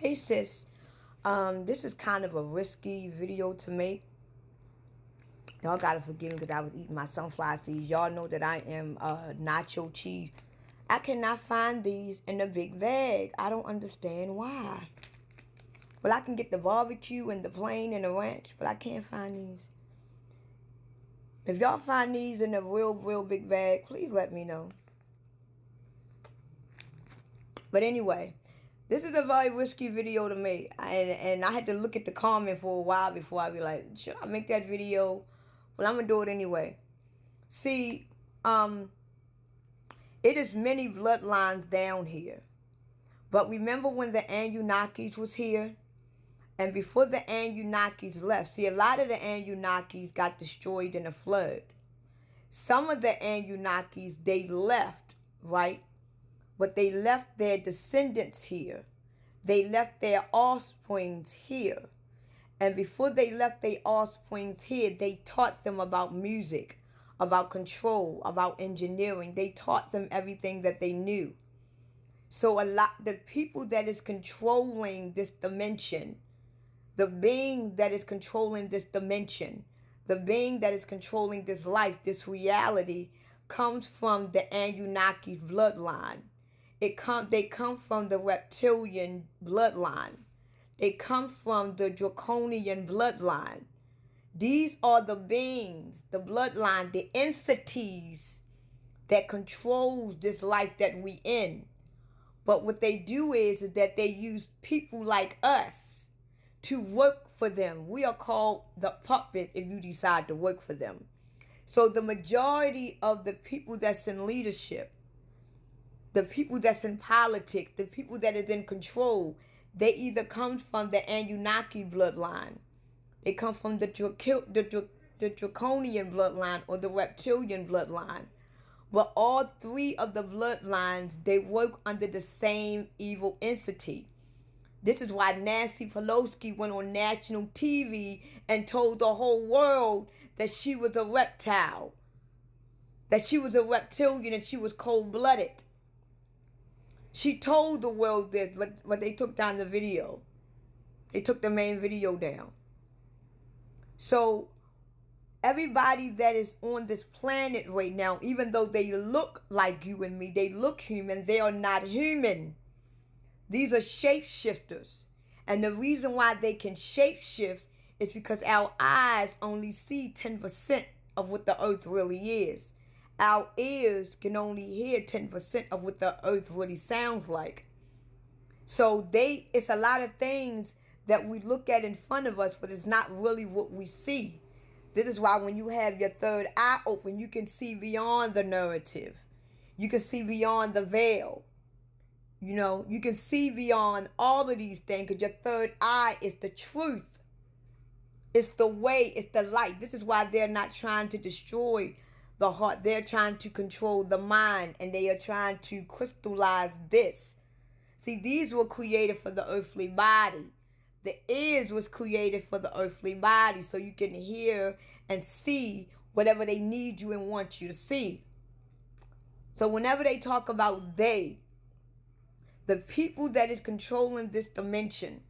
Hey sis, this is kind of a risky video to make. Y'all gotta forgive me because I was eating my sunflower seeds. Y'all know that I am nacho cheese. I cannot find these in a big bag. I don't understand why. Well, I can get the barbecue and the plain and the ranch, but I can't find these. If y'all find these in a real big bag, please let me know. But anyway, this is a very risky video to make. And I had to look at the comment for a while before I be like, should I make that video? Well, I'm going to do it anyway. See, it is many bloodlines down here. But remember when the Anunnakis was here? And before the Anunnakis left, see, a lot of the Anunnakis got destroyed in a flood. Some of the Anunnakis, they left, right? But they left their descendants here. They left their offsprings here. And before they left their offsprings here, they taught them about music, about control, about engineering. They taught them everything that they knew. So the people that is controlling this dimension, the being that is controlling this dimension, the being that is controlling this life, this reality, comes from the Anunnaki bloodline. They come from the reptilian bloodline. They come from the draconian bloodline. These are the beings, the bloodline, the entities that controls this life that we in. But what they do is that they use people like us to work for them. We are called the puppet if you decide to work for them. So the majority of the people that's in leadership, the people that's in politics, the people that is in control, they either come from the Anunnaki bloodline, they come from the draconian bloodline or the reptilian bloodline. But all three of the bloodlines, they work under the same evil entity. This is why Nancy Pelosi went on national TV and told the whole world that she was a reptile, that she was a reptilian and she was cold-blooded. She told the world this, but they took down the video. They took the main video down. So everybody that is on this planet right now, even though they look like you and me, they look human, they are not human. These are shapeshifters. And the reason why they can shapeshift is because our eyes only see 10% of what the earth really is. Our ears can only hear 10% of what the earth really sounds like. So it's a lot of things that we look at in front of us, but it's not really what we see. This is why when you have your third eye open, you can see beyond the narrative. You can see beyond the veil. You know, you can see beyond all of these things because your third eye is the truth. It's the way, it's the light. This is why they're not trying to destroy the heart. They're trying to control the mind, and they are trying to crystallize this. See, these were created for the earthly body. The ears was created for the earthly body so you can hear and see whatever they need you and want you to see. So whenever they talk about the people that is controlling this dimension,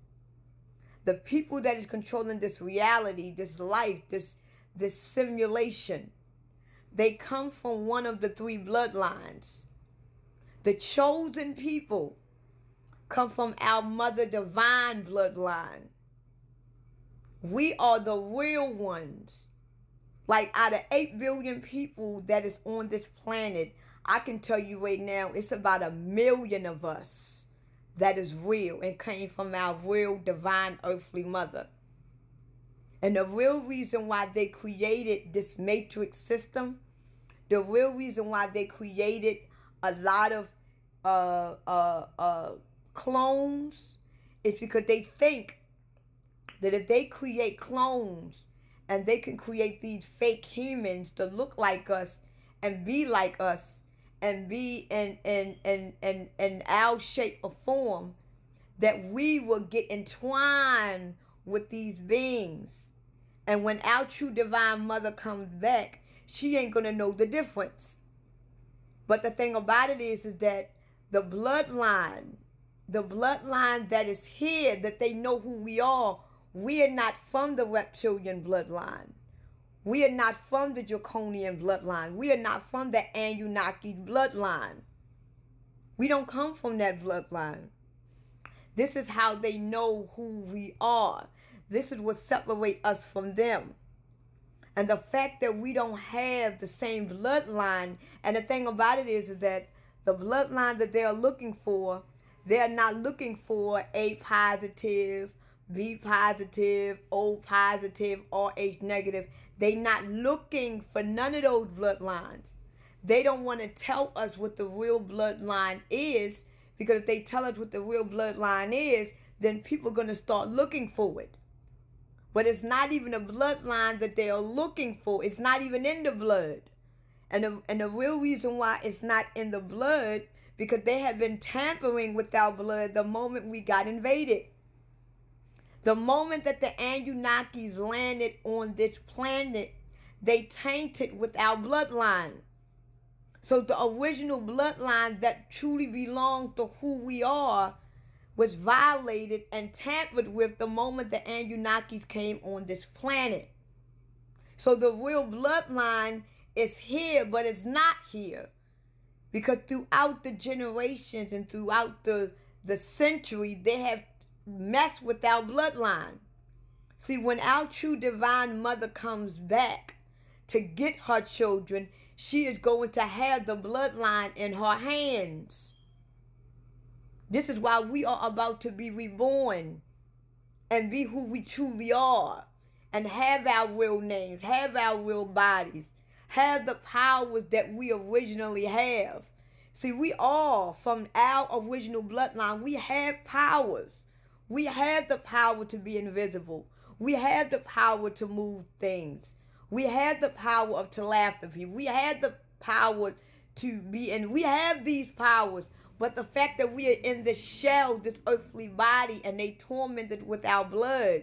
the people that is controlling this reality, this life, this simulation, they come from one of the three bloodlines. The chosen people come from our mother divine bloodline. We are the real ones. Like out of 8 billion people that is on this planet, I can tell you right now, it's about 1 million of us that is real and came from our real divine earthly mother. And the real reason why they created this matrix system, the real reason why they created a lot of clones is because they think that if they create clones and they can create these fake humans to look like us and be like us and be in our shape or form, that we will get entwined with these beings. And when our true divine mother comes back, she ain't going to know the difference. But the thing about it is that the bloodline the bloodline that is here, that they know who we are. We are not from the reptilian bloodline. We are not from the draconian bloodline. We are not from the Anunnaki bloodline. We don't come from that bloodline. This is how they know who we are. This is what separates us from them. And the fact that we don't have the same bloodline, and the thing about it is that the bloodline that they're looking for, they're not looking for A positive, B positive, O positive, RH negative. They're not looking for none of those bloodlines. They don't want to tell us what the real bloodline is, because if they tell us what the real bloodline is, then people are going to start looking for it. But it's not even a bloodline that they are looking for. It's not even in the blood. And the real reason why it's not in the blood, because they have been tampering with our blood the moment we got invaded. The moment that the Anunnakis landed on this planet, they tainted with our bloodline. So the original bloodline that truly belonged to who we are was violated and tampered with the moment the Anunnakis came on this planet. So the real bloodline is here, but it's not here. Because throughout the generations and throughout the century, they have messed with our bloodline. See, when our true divine mother comes back to get her children, she is going to have the bloodline in her hands. This is why we are about to be reborn and be who we truly are, and have our real names, have our real bodies, have the powers that we originally have. See, we all, from our original bloodline, we have powers. We have the power to be invisible. We have the power to move things. We have the power of telepathy. We have the power to be, and we have these powers. But the fact that we are in this shell, this earthly body, and they tormented with our blood,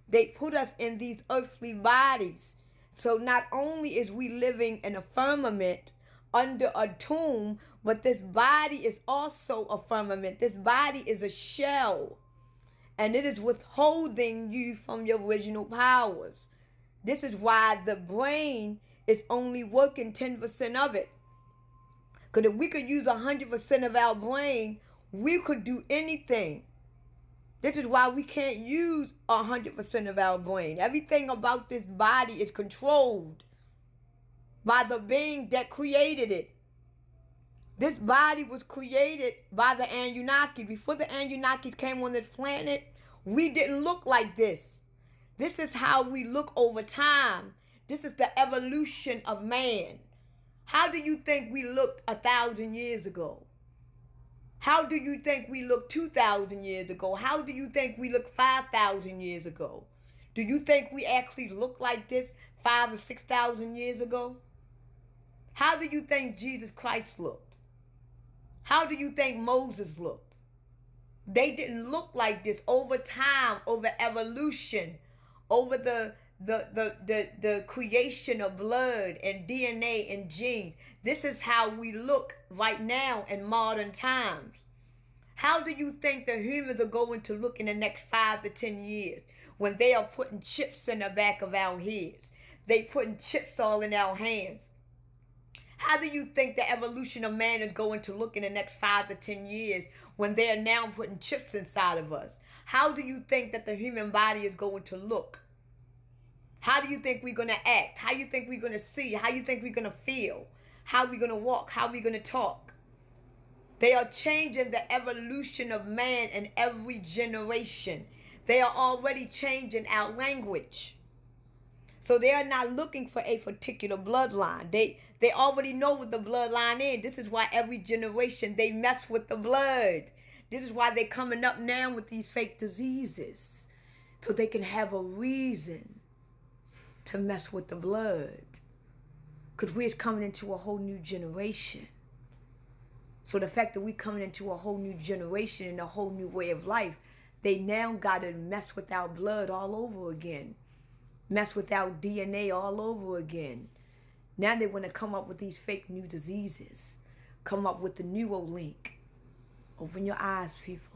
they put us in these earthly bodies. So not only is we living in a firmament under a tomb, but this body is also a firmament. This body is a shell, and it is withholding you from your original powers. This is why the brain is only working 10% of it. Because if we could use 100% of our brain, we could do anything. This is why we can't use 100% of our brain. Everything about this body is controlled by the being that created it. This body was created by the Anunnaki. Before the Anunnakis came on this planet, we didn't look like this. This is how we look over time. This is the evolution of man. How do you think we looked 1,000 years ago? How do you think we looked 2,000 years ago? How do you think we looked 5,000 years ago? Do you think we actually looked like this 5,000 or 6,000 years ago? How do you think Jesus Christ looked? How do you think Moses looked? They didn't look like this. Over time, over evolution, over the creation of blood and DNA and genes. This is how we look right now in modern times. How do you think the humans are going to look in the next 5 to 10 years when they are putting chips in the back of our heads? They putting chips all in our hands. How do you think the evolution of man is going to look in the next 5 to 10 years when they are now putting chips inside of us? How do you think that the human body is going to look? How do you think we're going to act? How do you think we're going to see? How do you think we're going to feel? How are we going to walk? How are we going to talk? They are changing the evolution of man in every generation. They are already changing our language. So they are not looking for a particular bloodline. They already know what the bloodline is. This is why every generation they mess with the blood. This is why they're coming up now with these fake diseases. So they can have a reason to mess with the blood. Because we're coming into a whole new generation. So the fact that we're coming into a whole new generation and a whole new way of life, they now got to mess with our blood all over again. Mess with our DNA all over again. Now they want to come up with these fake new diseases. Come up with the Neuralink. Open your eyes, people.